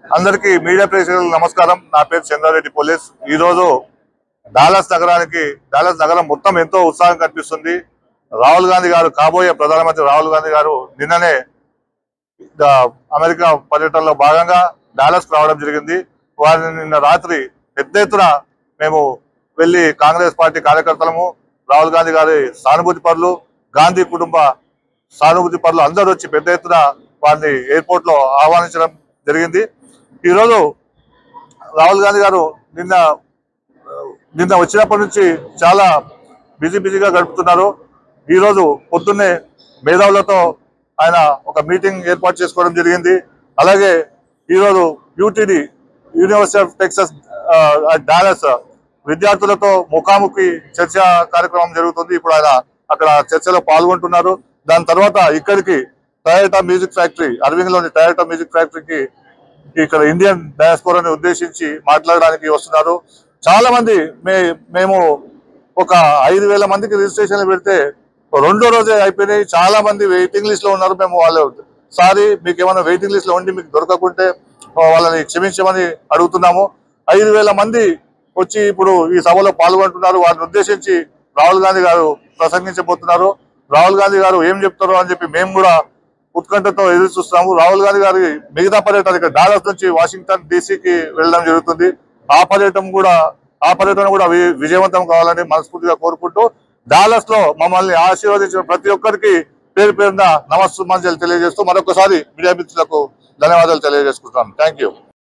అందరికీ మీడియా ప్రేక్షకులకు నమస్కారం. నా పేరు చంద్రారెడ్డి పోలీస్. ఈ రోజు డాలస్ నగరం మొత్తం ఎంతో ఉత్సాహం కనిపిస్తుంది. రాహుల్ గాంధీ గారు, కాబోయే ప్రధానమంత్రి రాహుల్ గాంధీ గారు నిన్ననే అమెరికా పర్యటనలో భాగంగా డాలస్ రావడం జరిగింది. వారిని నిన్న రాత్రి పెద్ద ఎత్తున మేము వెళ్లి కాంగ్రెస్ పార్టీ కార్యకర్తలము, రాహుల్ గాంధీ గారి సానుభూతి పరులు, గాంధీ కుటుంబ సానుభూతి పరులు అందరూ వచ్చి పెద్ద ఎత్తున వారిని ఎయిర్పోర్ట్ లో ఆహ్వానించడం జరిగింది. ఈరోజు రాహుల్ గాంధీ గారు నిన్న వచ్చినప్పటి నుంచి చాలా బిజీగా గడుపుతున్నారు. ఈరోజు పొద్దున్నే మేధావులతో ఆయన ఒక మీటింగ్ ఏర్పాటు చేసుకోవడం జరిగింది. అలాగే ఈరోజు యూటీడీ, యూనివర్సిటీ ఆఫ్ టెక్సాస్ డాలస్ విద్యార్థులతో ముఖాముఖి చర్చ కార్యక్రమం జరుగుతుంది. ఇప్పుడు ఆయన అక్కడ చర్చలో పాల్గొంటున్నారు. దాని తర్వాత ఇక్కడికి టయోటా మ్యూజిక్ ఫ్యాక్టరీ, అర్వింగ్ లోని టయోటా మ్యూజిక్ ఫ్యాక్టరీకి ఇక్కడ ఇండియన్ డయాస్పోరాని ఉద్దేశించి మాట్లాడడానికి వస్తున్నారు. చాలా మంది మేము ఒక 5,000 మందికి రిజిస్ట్రేషన్లు పెడితే రెండో రోజే అయిపోయినాయి. చాలా మంది వెయిటింగ్ లిస్ట్ లో ఉన్నారు. మేము వాళ్ళు సారీ, మీకు ఏమైనా వెయిటింగ్ లిస్ట్ లో ఉండి మీకు దొరకకుంటే వాళ్ళని క్షమించమని అడుగుతున్నాము. 5,000 మంది వచ్చి ఇప్పుడు ఈ సభలో పాల్గొంటున్నారు. వారిని ఉద్దేశించి రాహుల్ గాంధీ గారు ప్రసంగించబోతున్నారు. రాహుల్ గాంధీ గారు ఏం చెప్తారో అని చెప్పి మేము కూడా ఉత్కంఠతో ఎదురు చూస్తున్నాము. రాహుల్ గాంధీ గారి మిగతా పర్యటన ఇక్కడ డాలస్ నుంచి వాషింగ్టన్ డీసీకి వెళ్ళడం జరుగుతుంది. ఆ పర్యటన కూడా విజయవంతం కావాలని మనస్ఫూర్తిగా కోరుకుంటూ, డాలస్ లో మమ్మల్ని ఆశీర్వదించిన ప్రతి ఒక్కరికి పేరు పేరున నమస్సుమాంజలి తెలియజేస్తూ మరొకసారి మీడియా మిత్రులకు ధన్యవాదాలు తెలియజేసుకుంటున్నాను. Thank you.